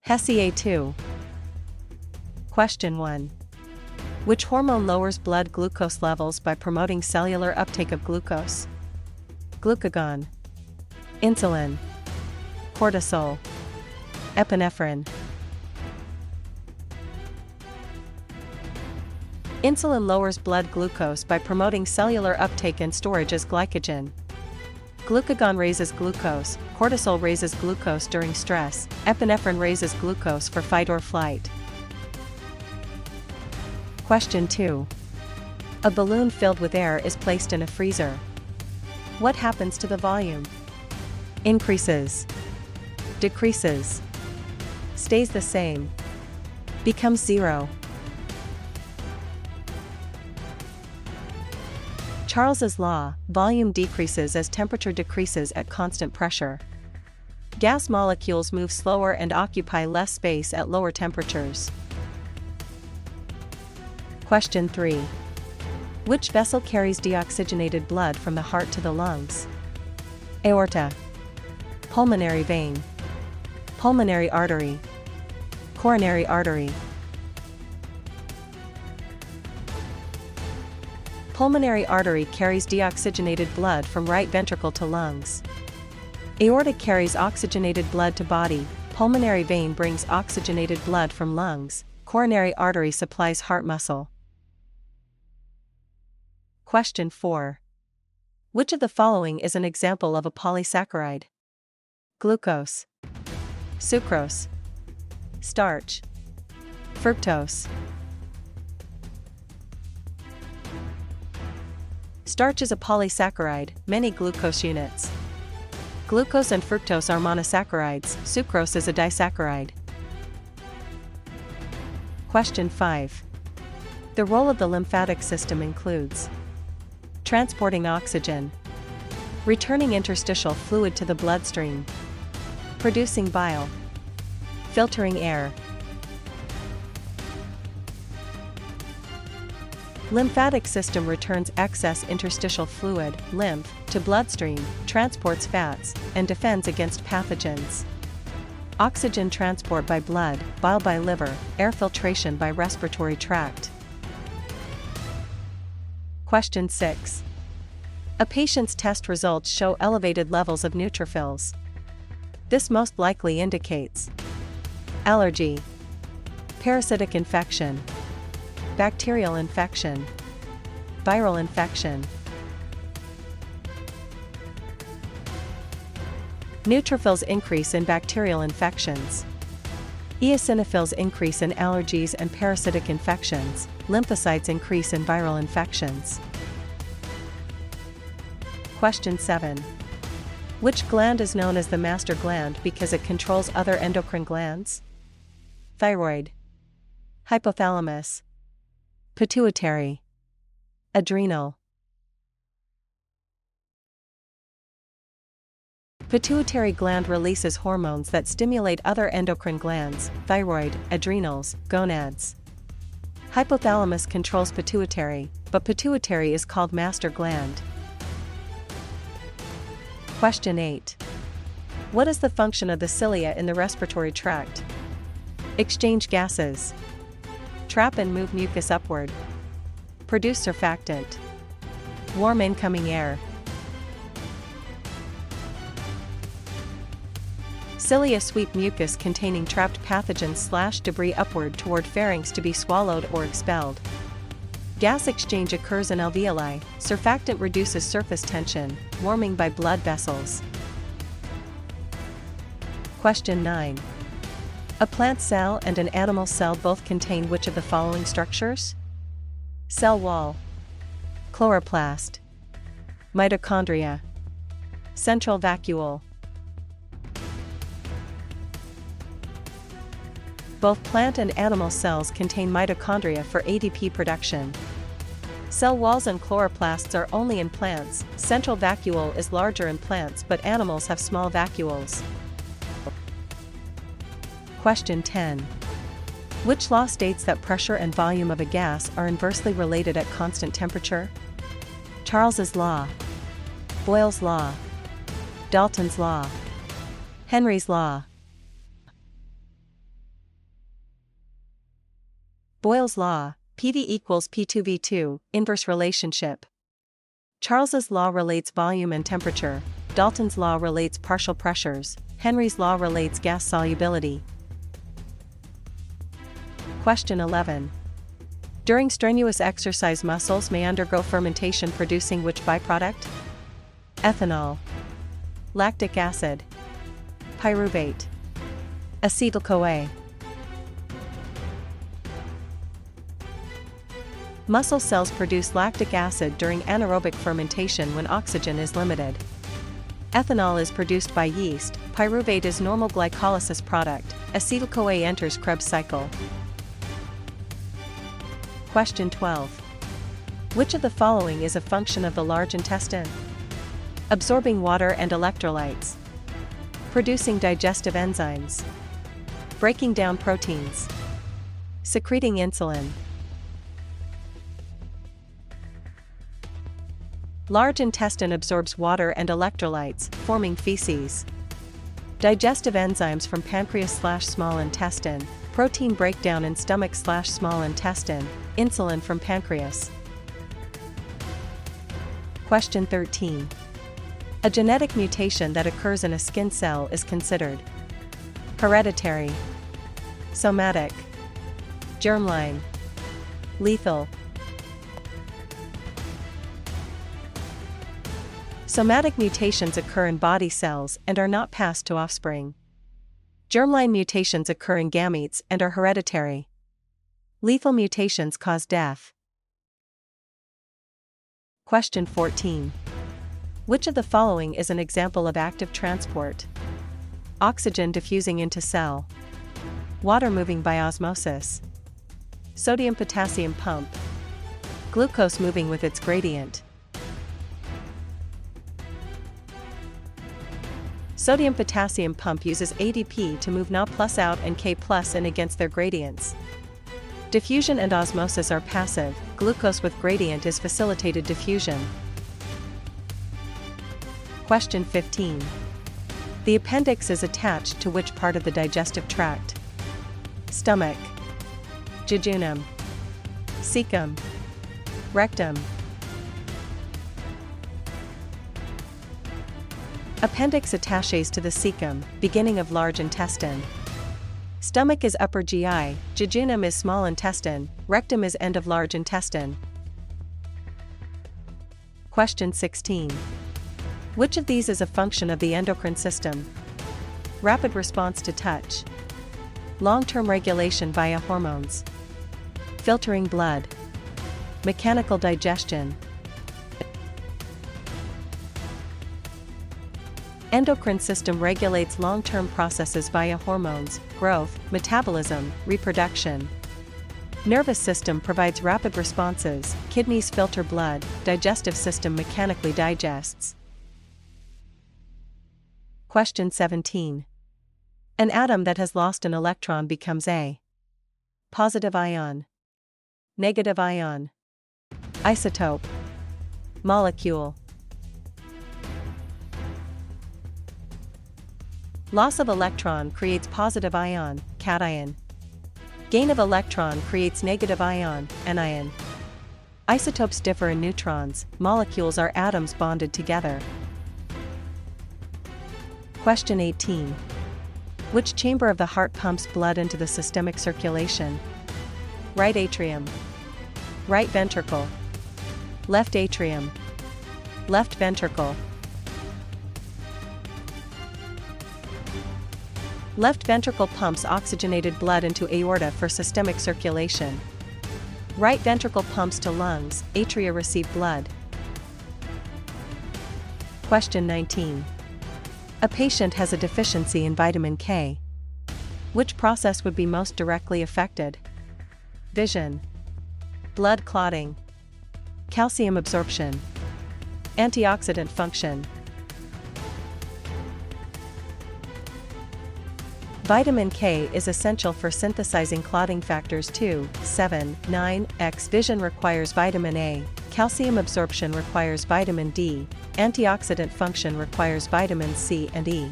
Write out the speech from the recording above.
HESI A2. Question 1. Which hormone lowers blood glucose levels by promoting cellular uptake of glucose? Glucagon, insulin, cortisol, epinephrine. Insulin lowers blood glucose by promoting cellular uptake and storage as glycogen. Glucagon raises glucose, cortisol raises glucose during stress, epinephrine raises glucose for fight or flight. Question 2. A balloon filled with air is placed in a freezer. What happens to the volume? Increases, decreases, stays the same, becomes zero. Charles's law: volume decreases as temperature decreases at constant pressure. Gas molecules move slower and occupy less space at lower temperatures. Question 3. Which vessel carries deoxygenated blood from the heart to the lungs? Aorta, pulmonary vein, pulmonary artery, coronary artery. Pulmonary artery carries deoxygenated blood from right ventricle to lungs. Aorta carries oxygenated blood to body, pulmonary vein brings oxygenated blood from lungs, coronary artery supplies heart muscle. Question 4. Which of the following is an example of a polysaccharide? Glucose, sucrose, starch, fructose. Starch is a polysaccharide, many glucose units. Glucose and fructose are monosaccharides, sucrose is a disaccharide. Question 5. The role of the lymphatic system includes transporting oxygen, returning interstitial fluid to the bloodstream, producing bile, filtering air. Lymphatic system returns excess interstitial fluid, lymph, to bloodstream, transports fats, and defends against pathogens. Oxygen transport by blood, bile by liver, air filtration by respiratory tract. Question 6. A patient's test results show elevated levels of neutrophils. This most likely indicates allergy, parasitic infection, bacterial infection, viral infection. Neutrophils increase in bacterial infections. Eosinophils increase in allergies and parasitic infections. Lymphocytes increase in viral infections. Question 7. Which gland is known as the master gland because it controls other endocrine glands? Thyroid, hypothalamus, pituitary, adrenal. Pituitary gland releases hormones that stimulate other endocrine glands, thyroid, adrenals, gonads. Hypothalamus controls pituitary, but pituitary is called master gland. Question 8. What is the function of the cilia in the respiratory tract? Exchange gases, trap and move mucus upward, produce surfactant, warm incoming air. Cilia sweep mucus containing trapped pathogens/debris upward toward pharynx to be swallowed or expelled. Gas exchange occurs in alveoli. Surfactant reduces surface tension, warming by blood vessels. Question 9. A plant cell and an animal cell both contain which of the following structures? Cell wall, chloroplast, mitochondria, central vacuole. Both plant and animal cells contain mitochondria for ADP production. Cell walls and chloroplasts are only in plants. Central vacuole is larger in plants, but animals have small vacuoles. Question 10. Which law states that pressure and volume of a gas are inversely related at constant temperature? Charles's law, Boyle's law, Dalton's law, Henry's law. Boyle's law, PV equals P2V2, inverse relationship. Charles's law relates volume and temperature. Dalton's law relates partial pressures. Henry's law relates gas solubility. Question 11. During strenuous exercise, muscles may undergo fermentation, producing which byproduct? Ethanol, lactic acid, pyruvate, acetyl-CoA. Muscle cells produce lactic acid during anaerobic fermentation when oxygen is limited. Ethanol is produced by yeast, pyruvate is normal glycolysis product, acetyl-CoA enters Krebs cycle. Question 12. Which of the following is a function of the large intestine? Absorbing water and electrolytes. Producing digestive enzymes. Breaking down proteins. Secreting insulin. Large intestine absorbs water and electrolytes, forming feces. Digestive enzymes from pancreas/small intestine, protein breakdown in stomach/small intestine, insulin from pancreas. Question 13. A genetic mutation that occurs in a skin cell is considered hereditary, somatic, germline, lethal. Somatic mutations occur in body cells and are not passed to offspring. Germline mutations occur in gametes and are hereditary. Lethal mutations cause death. Question 14. Which of the following is an example of active transport? Oxygen diffusing into cell. Water moving by osmosis. Sodium-potassium pump. Glucose moving with its gradient. Sodium-potassium pump uses ADP to move Na plus out and K plus in against their gradients. Diffusion and osmosis are passive, glucose with gradient is facilitated diffusion. Question 15. The appendix is attached to which part of the digestive tract? Stomach, jejunum, cecum, rectum. Appendix attaches to the cecum, beginning of large intestine. Stomach is upper GI, jejunum is small intestine, rectum is end of large intestine. Question 16. Which of these is a function of the endocrine system? Rapid response to touch. Long-term regulation via hormones. Filtering blood. Mechanical digestion. Endocrine system regulates long-term processes via hormones, growth, metabolism, reproduction. Nervous system provides rapid responses, kidneys filter blood, digestive system mechanically digests. Question 17. An atom that has lost an electron becomes a positive ion, negative ion, isotope, molecule. Loss of electron creates positive ion, cation. Gain of electron creates negative ion, anion. Isotopes differ in neutrons, molecules are atoms bonded together. Question 18. Which chamber of the heart pumps blood into the systemic circulation? Right atrium, right ventricle, left atrium, left ventricle. Left ventricle pumps oxygenated blood into aorta for systemic circulation. Right ventricle pumps to lungs, atria receive blood. Question 19. A patient has a deficiency in vitamin K. Which process would be most directly affected? Vision, blood clotting, calcium absorption, antioxidant function. Vitamin K is essential for synthesizing clotting factors 2, 7, 9, X. Vision requires vitamin A, calcium absorption requires vitamin D, antioxidant function requires vitamin C and E.